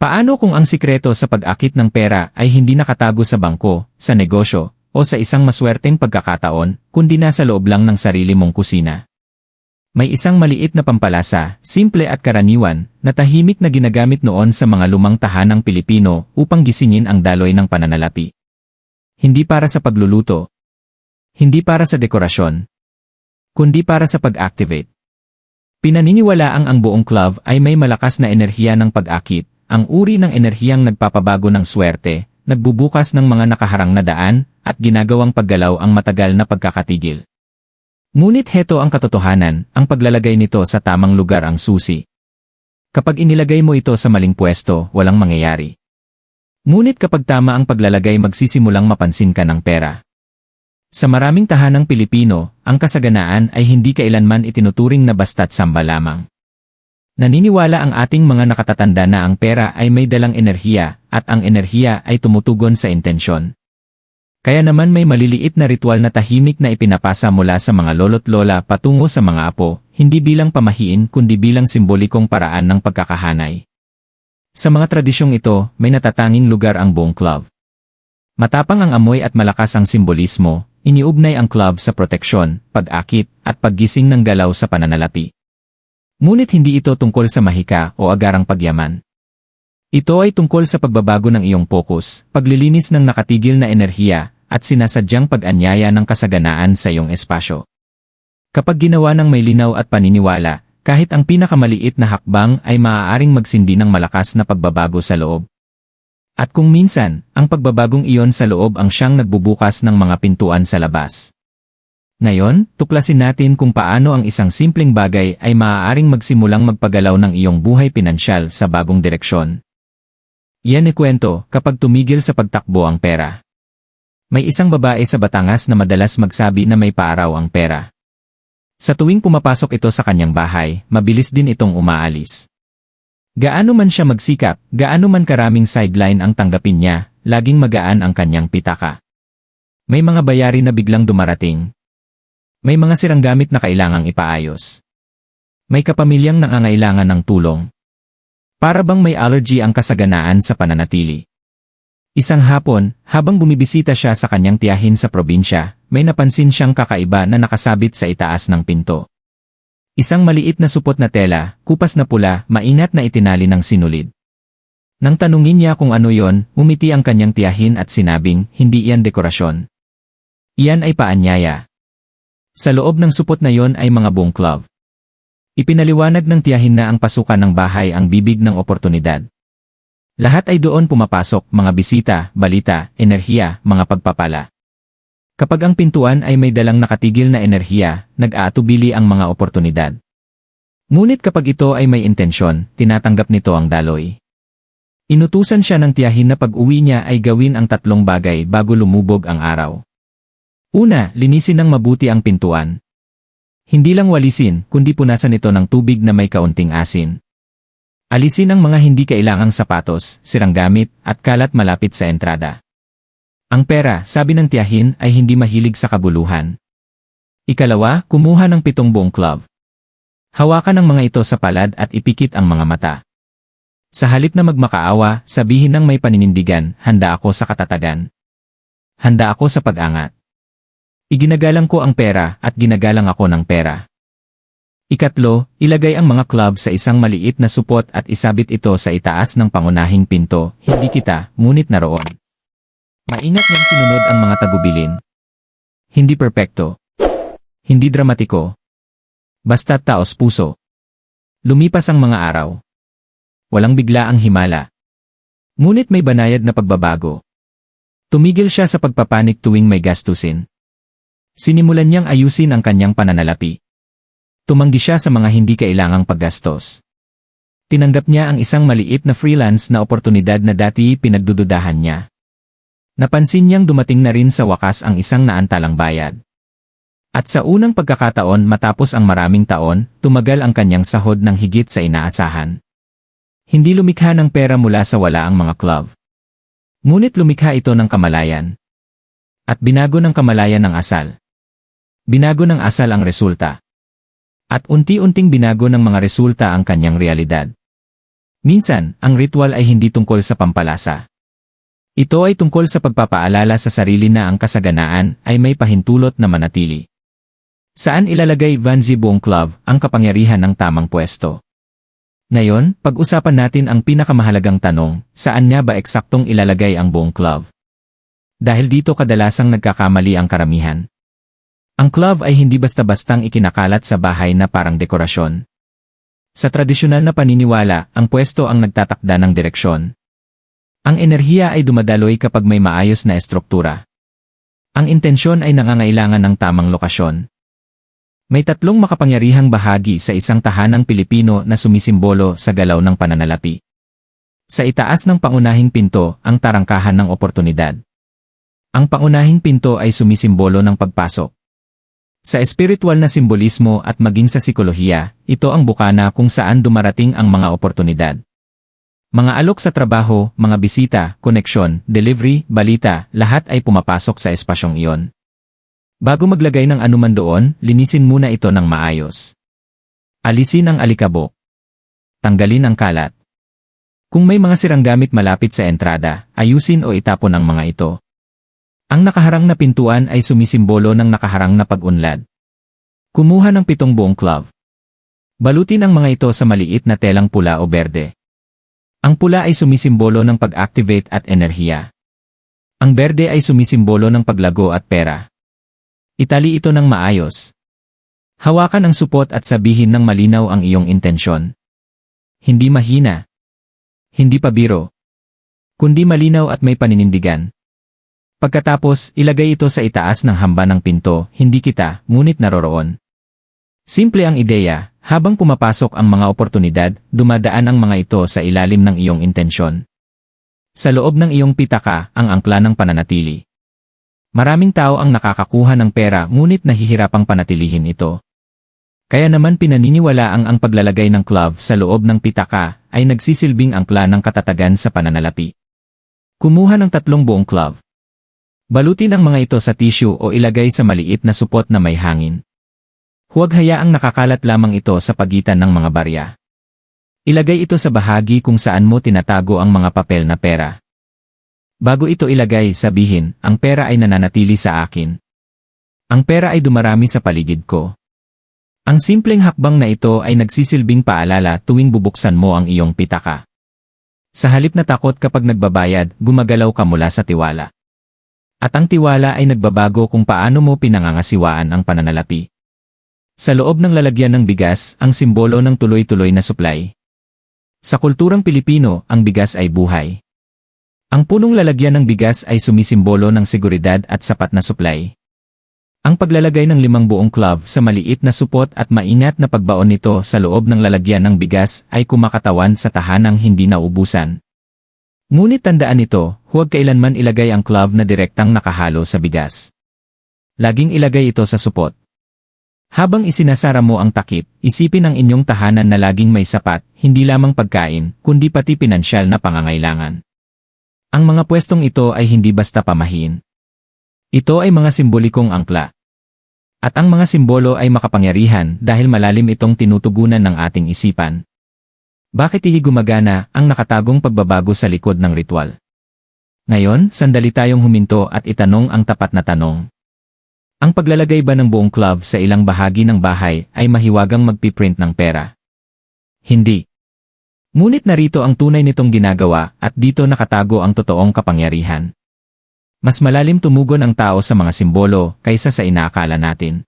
Paano kung ang sikreto sa pag-akit ng pera ay hindi nakatago sa bangko, sa negosyo, o sa isang maswerteng pagkakataon, kundi nasa loob lang ng sarili mong kusina? May isang maliit na pampalasa, simple at karaniwan, na tahimik na ginagamit noon sa mga lumang tahanang Pilipino upang gisingin ang daloy ng pananalapi. Hindi para sa pagluluto. Hindi para sa dekorasyon. Kundi para sa pag-activate. Pinaniniwalaang ang buong club ay may malakas na enerhiya ng pag-akit, ang uri ng enerhiyang nagpapabago ng swerte, nagbubukas ng mga nakaharang na daan, at ginagawang paggalaw ang matagal na pagkakatigil. Ngunit heto ang katotohanan, ang paglalagay nito sa tamang lugar ang susi. Kapag inilagay mo ito sa maling pwesto, walang mangyayari. Ngunit kapag tama ang paglalagay magsisimulang mapansin ka ng pera. Sa maraming tahanang Pilipino, ang kasaganaan ay hindi kailanman itinuturing na basta't samba lamang. Naniniwala ang ating mga nakatatanda na ang pera ay may dalang enerhiya, at ang enerhiya ay tumutugon sa intensyon. Kaya naman may maliliit na ritual na tahimik na ipinapasa mula sa mga lolo't lola patungo sa mga apo, hindi bilang pamahiin kundi bilang simbolikong paraan ng pagkakahanay. Sa mga tradisyong ito, may natatanging lugar ang buong club. Matapang ang amoy at malakas ang simbolismo, iniugnay ang club sa proteksyon, pag-akit, at paggising ng galaw sa pananalapi. Ngunit hindi ito tungkol sa mahika o agarang pagyaman. Ito ay tungkol sa pagbabago ng iyong focus, paglilinis ng nakatigil na enerhiya, at sinasadyang pag-anyaya ng kasaganaan sa iyong espasyo. Kapag ginawa ng may linaw at paniniwala, kahit ang pinakamaliit na hakbang ay maaaring magsindi ng malakas na pagbabago sa loob. At kung minsan, ang pagbabagong iyon sa loob ang siyang nagbubukas ng mga pintuan sa labas. Ngayon, tuklasin natin kung paano ang isang simpleng bagay ay maaaring magsimulang magpagalaw ng iyong buhay pinansyal sa bagong direksyon. Iyan ay kwento kapag tumigil sa pagtakbo ang pera. May isang babae sa Batangas na madalas magsabi na may paaraw ang pera. Sa tuwing pumapasok ito sa kanyang bahay, mabilis din itong umaalis. Gaano man siya magsikap, gaano man karaming sideline ang tanggapin niya, laging magaan ang kanyang pitaka. May mga bayari na biglang dumarating. May mga sirang gamit na kailangang ipaayos. May kapamilyang nangangailangan ng tulong. Para bang may allergy ang kasaganaan sa pananatili. Isang hapon, habang bumibisita siya sa kanyang tiyahin sa probinsya, may napansin siyang kakaiba na nakasabit sa itaas ng pinto. Isang maliit na supot na tela, kupas na pula, maingat na itinali ng sinulid. Nang tanungin niya kung ano yon, umiti ang kanyang tiyahin at sinabing, hindi iyan dekorasyon. Iyan ay paanyaya. Sa loob ng supot na yon ay mga buong club. Ipinaliwanag ng tiyahin na ang pasukan ng bahay ang bibig ng oportunidad. Lahat ay doon pumapasok, mga bisita, balita, enerhiya, mga pagpapala. Kapag ang pintuan ay may dalang nakatigil na enerhiya, nag-aatubili ang mga oportunidad. Ngunit kapag ito ay may intensyon, tinatanggap nito ang daloy. Inutusan siya ng tiyahin na pag-uwi niya ay gawin ang 3 bagay bago lumubog ang araw. Una, linisin ng mabuti ang pintuan. Hindi lang walisin, kundi punasan ito ng tubig na may kaunting asin. Alisin ang mga hindi kailangang sapatos, sirang gamit, at kalat malapit sa entrada. Ang pera, sabi ng tiyahin, ay hindi mahilig sa kabuluhan. Ikalawa, kumuha ng 7 buong club. Hawakan ang mga ito sa palad at ipikit ang mga mata. Sa halip na magmakaawa, sabihin ng may paninindigan, handa ako sa katatagan. Handa ako sa pag-angat. Iginagalang ko ang pera at ginagalang ako ng pera. Ikatlo, ilagay ang mga club sa isang maliit na supot at isabit ito sa itaas ng pangunahing pinto, hindi kita, ngunit naroon. Maingat niyang sinunod ang mga tagubilin. Hindi perpekto. Hindi dramatiko. Basta taos puso. Lumipas ang mga araw. Walang bigla ang himala. Ngunit may banayad na pagbabago. Tumigil siya sa pagpapanik tuwing may gastusin. Sinimulan niyang ayusin ang kanyang pananalapi. Tumanggi siya sa mga hindi kailangang paggastos. Tinanggap niya ang isang maliit na freelance na oportunidad na dati pinagdududahan niya. Napansin niyang dumating na rin sa wakas ang isang naantalang bayad. At sa unang pagkakataon matapos ang maraming taon, tumagal ang kanyang sahod ng higit sa inaasahan. Hindi lumikha ng pera mula sa wala ang mga club. Ngunit lumikha ito ng kamalayan. At binago ng kamalayan ng asal. Binago ng asal ang resulta. At unti-unting binago ng mga resulta ang kanyang realidad. Minsan, ang ritual ay hindi tungkol sa pampalasa. Ito ay tungkol sa pagpapaalala sa sarili na ang kasaganaan ay may pahintulot na manatili. Saan ilalagay Vanzi buong club ang kapangyarihan ng tamang pwesto? Ngayon, pag-usapan natin ang pinakamahalagang tanong, saan nga ba eksaktong ilalagay ang buong club? Dahil dito kadalasang nagkakamali ang karamihan. Ang club ay hindi basta-bastang ikinakalat sa bahay na parang dekorasyon. Sa tradisyonal na paniniwala, ang pwesto ang nagtatakda ng direksyon. Ang enerhiya ay dumadaloy kapag may maayos na estruktura. Ang intensyon ay nangangailangan ng tamang lokasyon. May tatlong makapangyarihang bahagi sa isang tahanang Pilipino na sumisimbolo sa galaw ng pananalapi. Sa itaas ng pangunahing pinto, ang tarangkahan ng oportunidad. Ang pangunahing pinto ay sumisimbolo ng pagpasok. Sa espiritual na simbolismo at maging sa sikolohiya, ito ang bukana kung saan dumarating ang mga oportunidad. Mga alok sa trabaho, mga bisita, koneksyon, delivery, balita, lahat ay pumapasok sa espasyong iyon. Bago maglagay ng anuman doon, linisin muna ito ng maayos. Alisin ang alikabok. Tanggalin ang kalat. Kung may mga sirang gamit malapit sa entrada, ayusin o itapon ang mga ito. Ang nakaharang na pintuan ay sumisimbolo ng nakaharang na pag-unlad. Kumuha ng 7 buong clove. Balutin ang mga ito sa maliit na telang pula o berde. Ang pula ay sumisimbolo ng pag-activate at enerhiya. Ang berde ay sumisimbolo ng paglago at pera. Itali ito ng maayos. Hawakan ang supot at sabihin ng malinaw ang iyong intensyon. Hindi mahina. Hindi pabiro. Kundi malinaw at may paninindigan. Pagkatapos, ilagay ito sa itaas ng hamba ng pinto, hindi kita, ngunit naroroon. Simple ang ideya, habang pumapasok ang mga oportunidad, dumadaan ang mga ito sa ilalim ng iyong intensyon. Sa loob ng iyong pitaka, ang angkla ng pananatili. Maraming tao ang nakakakuha ng pera ngunit nahihirapang panatilihin ito. Kaya naman pinaniniwala ang paglalagay ng clove sa loob ng pitaka ay nagsisilbing angkla ng katatagan sa pananalapi. Kumuha ng 3 buong clove. Balutin ang mga ito sa tissue o ilagay sa maliit na supot na may hangin. Huwag hayaang nakakalat lamang ito sa pagitan ng mga barya. Ilagay ito sa bahagi kung saan mo tinatago ang mga papel na pera. Bago ito ilagay, sabihin, ang pera ay nananatili sa akin. Ang pera ay dumarami sa paligid ko. Ang simpleng hakbang na ito ay nagsisilbing paalala tuwing bubuksan mo ang iyong pitaka. Sa halip na takot kapag nagbabayad, gumagalaw ka mula sa tiwala. At ang tiwala ay nagbabago kung paano mo pinangangasiwaan ang pananalapi. Sa loob ng lalagyan ng bigas, ang simbolo ng tuloy-tuloy na supply. Sa kulturang Pilipino, ang bigas ay buhay. Ang punong lalagyan ng bigas ay sumisimbolo ng seguridad at sapat na supply. Ang paglalagay ng 5 buong clove sa maliit na supot at maingat na pagbaon nito sa loob ng lalagyan ng bigas ay kumakatawan sa tahanang hindi naubusan. Ngunit tandaan ito, huwag kailanman ilagay ang clove na direktang nakahalo sa bigas. Laging ilagay ito sa supot. Habang isinasara mo ang takip, isipin ang inyong tahanan na laging may sapat, hindi lamang pagkain, kundi pati pinansyal na pangangailangan. Ang mga pwestong ito ay hindi basta pamahiin. Ito ay mga simbolikong angkla. At ang mga simbolo ay makapangyarihan dahil malalim itong tinutugunan ng ating isipan. Bakit hindi gumagana ang nakatagong pagbabago sa likod ng ritual? Ngayon, sandali tayong huminto at itanong ang tapat na tanong. Ang paglalagay ba ng buong clove sa ilang bahagi ng bahay ay mahiwagang magpiprint ng pera? Hindi. Ngunit narito ang tunay nitong ginagawa at dito nakatago ang totoong kapangyarihan. Mas malalim tumugon ang tao sa mga simbolo kaysa sa inaakala natin.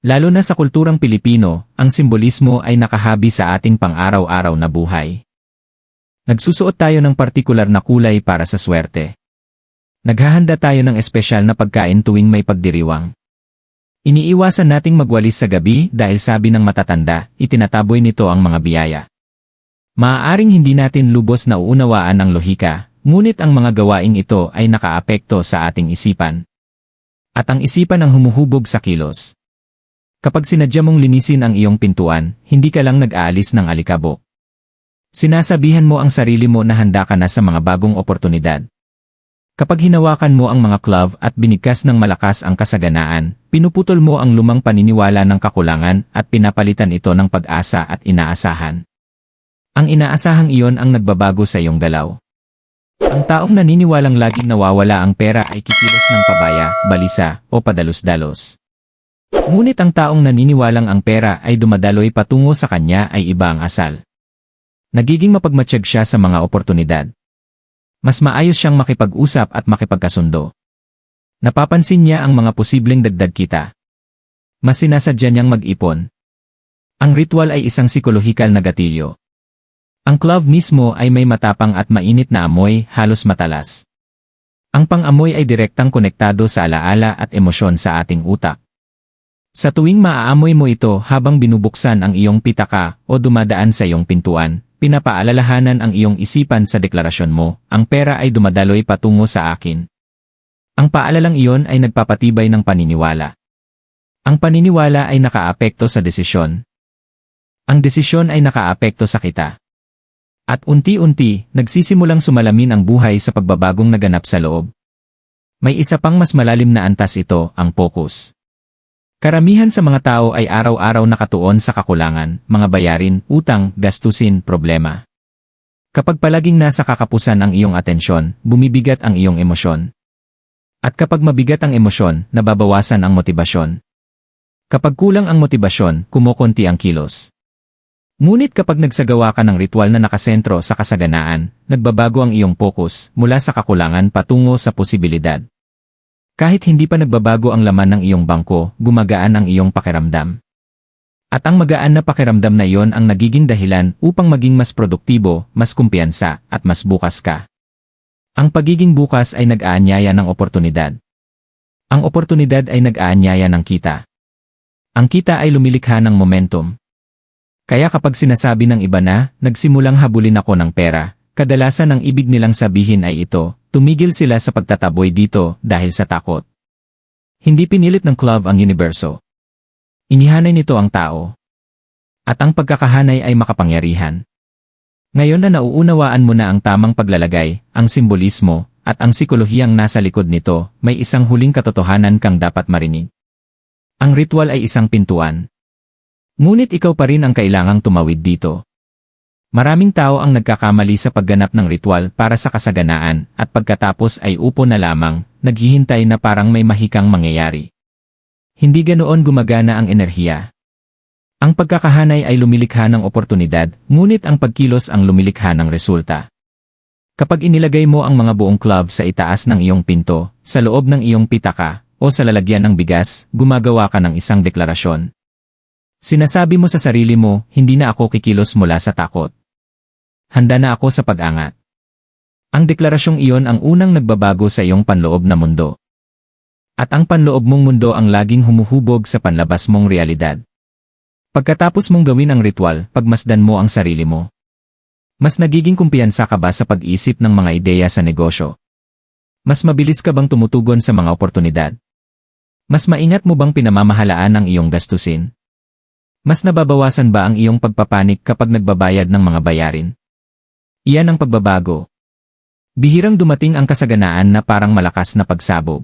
Lalo na sa kulturang Pilipino, ang simbolismo ay nakahabi sa ating pang-araw-araw na buhay. Nagsusuot tayo ng partikular na kulay para sa swerte. Naghahanda tayo ng espesyal na pagkain tuwing may pagdiriwang. Iniiwasan nating magwalis sa gabi dahil sabi ng matatanda, itinataboy nito ang mga biyaya. Maaaring hindi natin lubos na uunawaan ang lohika, ngunit ang mga gawaing ito ay nakaapekto sa ating isipan. At ang isipan ang humuhubog sa kilos. Kapag sinadya mong linisin ang iyong pintuan, hindi ka lang nag-aalis ng alikabok. Sinasabihan mo ang sarili mo na handa ka na sa mga bagong oportunidad. Kapag hinawakan mo ang mga clove at binigkas ng malakas ang kasaganaan, pinuputol mo ang lumang paniniwala ng kakulangan at pinapalitan ito ng pag-asa at inaasahan. Ang inaasahang iyon ang nagbabago sa iyong galaw. Ang taong naniniwalang laging nawawala ang pera ay kikilos ng pabaya, balisa, o padalos-dalos. Ngunit ang taong naniniwalang ang pera ay dumadaloy patungo sa kanya ay iba ang asal. Nagiging mapagmatsyag siya sa mga oportunidad. Mas maayos siyang makipag-usap at makipagkasundo. Napapansin niya ang mga posibleng dagdag kita. Mas sinasadya niyang mag-ipon. Ang ritual ay isang psikolohikal na gatilyo. Ang clove mismo ay may matapang at mainit na amoy, halos matalas. Ang pang-amoy ay direktang konektado sa alaala at emosyon sa ating utak. Sa tuwing maaamoy mo ito habang binubuksan ang iyong pitaka o dumadaan sa iyong pintuan, pinapaalalahanan ang iyong isipan sa deklarasyon mo, ang pera ay dumadaloy patungo sa akin. Ang paalalang iyon ay nagpapatibay ng paniniwala. Ang paniniwala ay nakaapekto sa desisyon. Ang desisyon ay nakaapekto sa kita. At unti-unti, nagsisimulang sumalamin ang buhay sa pagbabagong naganap sa loob. May isa pang mas malalim na antas ito, ang focus. Karamihan sa mga tao ay araw-araw nakatuon sa kakulangan, mga bayarin, utang, gastusin, problema. Kapag palaging nasa kakapusan ang iyong atensyon, bumibigat ang iyong emosyon. At kapag mabigat ang emosyon, nababawasan ang motibasyon. Kapag kulang ang motibasyon, kumukonti ang kilos. Ngunit kapag nagsagawa ka ng ritual na nakasentro sa kasaganaan, nagbabago ang iyong focus mula sa kakulangan patungo sa posibilidad. Kahit hindi pa nagbabago ang laman ng iyong bangko, gumagaan ang iyong pakiramdam. At ang magaan na pakiramdam na iyon ang nagiging dahilan upang maging mas produktibo, mas kumpiyansa, at mas bukas ka. Ang pagiging bukas ay nag-aanyaya ng oportunidad. Ang oportunidad ay nag-aanyaya ng kita. Ang kita ay lumilikha ng momentum. Kaya kapag sinasabi ng iba na, nagsimulang habulin ako ng pera, kadalasan ang ibig nilang sabihin ay ito, tumigil sila sa pagtataboy dito dahil sa takot. Hindi pinilit ng clove ang universo. Inihanay nito ang tao. At ang pagkakahanay ay makapangyarihan. Ngayon na nauunawaan mo na ang tamang paglalagay, ang simbolismo, at ang psikolohiyang nasa likod nito, may isang huling katotohanan kang dapat marinig. Ang ritual ay isang pintuan. Ngunit ikaw pa rin ang kailangang tumawid dito. Maraming tao ang nagkakamali sa pagganap ng ritual para sa kasaganaan at pagkatapos ay upo na lamang, naghihintay na parang may mahikang mangyayari. Hindi ganoon gumagana ang enerhiya. Ang pagkakahanay ay lumilikha ng oportunidad, ngunit ang pagkilos ang lumilikha ng resulta. Kapag inilagay mo ang mga buong club sa itaas ng iyong pinto, sa loob ng iyong pitaka, o sa lalagyan ng bigas, gumagawa ka ng isang deklarasyon. Sinasabi mo sa sarili mo, hindi na ako kikilos mula sa takot. Handa na ako sa pag-angat. Ang deklarasyong iyon ang unang nagbabago sa iyong panloob na mundo. At ang panloob mong mundo ang laging humuhubog sa panlabas mong realidad. Pagkatapos mong gawin ang ritual, pagmasdan mo ang sarili mo. Mas nagiging kumpiyansa ka ba sa pag-isip ng mga ideya sa negosyo? Mas mabilis ka bang tumutugon sa mga oportunidad? Mas maingat mo bang pinamamahalaan ang iyong gastusin? Mas nababawasan ba ang iyong pagpapanik kapag nagbabayad ng mga bayarin? Iyan ang pagbabago. Bihirang dumating ang kasaganaan na parang malakas na pagsabog.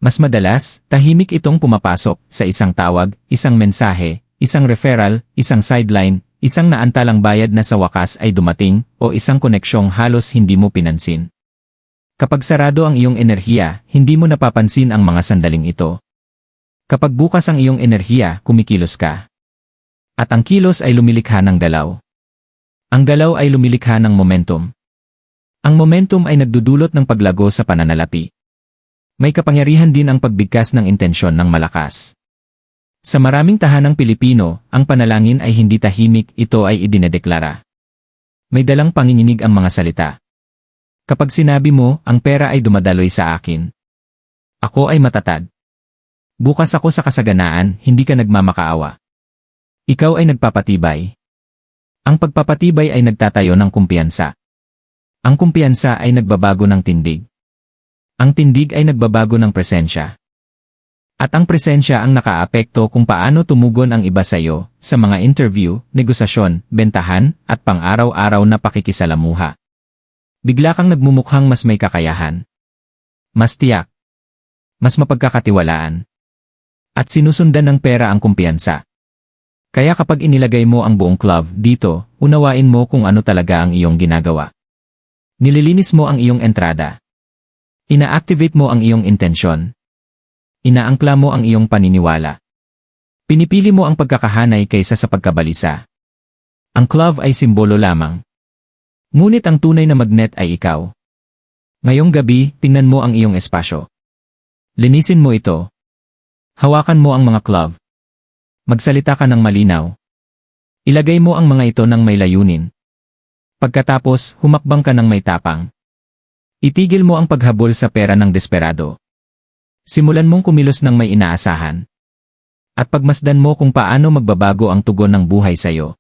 Mas madalas, tahimik itong pumapasok sa isang tawag, isang mensahe, isang referral, isang sideline, isang naantalang bayad na sa wakas ay dumating, o isang koneksyong halos hindi mo pinansin. Kapag sarado ang iyong enerhiya, hindi mo napapansin ang mga sandaling ito. Kapag bukas ang iyong enerhiya, kumikilos ka. At ang kilos ay lumilikha ng galaw. Ang galaw ay lumilikha ng momentum. Ang momentum ay nagdudulot ng paglago sa pananalapi. May kapangyarihan din ang pagbigkas ng intensyon ng malakas. Sa maraming tahanang Pilipino, ang panalangin ay hindi tahimik, ito ay idinedeklara. May dalang panginginig ang mga salita. Kapag sinabi mo, ang pera ay dumadaloy sa akin. Ako ay matatag. Bukas ako sa kasaganaan, hindi ka nagmamakaawa. Ikaw ay nagpapatibay. Ang pagpapatibay ay nagtatayo ng kumpiyansa. Ang kumpiyansa ay nagbabago ng tindig. Ang tindig ay nagbabago ng presensya. At ang presensya ang nakaapekto kung paano tumugon ang iba sa iyo, sa mga interview, negosasyon, bentahan, at pang-araw-araw na pakikisalamuha. Bigla kang nagmumukhang mas may kakayahan. Mas tiyak. Mas mapagkakatiwalaan. At sinusundan ng pera ang kumpiyansa. Kaya kapag inilagay mo ang buong club dito, unawain mo kung ano talaga ang iyong ginagawa. Nililinis mo ang iyong entrada. Ina-activate mo ang iyong intensyon. Inaangkla mo ang iyong paniniwala. Pinipili mo ang pagkakahanay kaysa sa pagkabalisa. Ang club ay simbolo lamang. Ngunit ang tunay na magnet ay ikaw. Ngayong gabi, tingnan mo ang iyong espasyo. Linisin mo ito. Hawakan mo ang mga club. Magsalita ka ng malinaw. Ilagay mo ang mga ito ng may layunin. Pagkatapos, humakbang ka ng may tapang. Itigil mo ang paghabol sa pera ng desperado. Simulan mong kumilos ng may inaasahan. At pagmasdan mo kung paano magbabago ang tugon ng buhay sa'yo.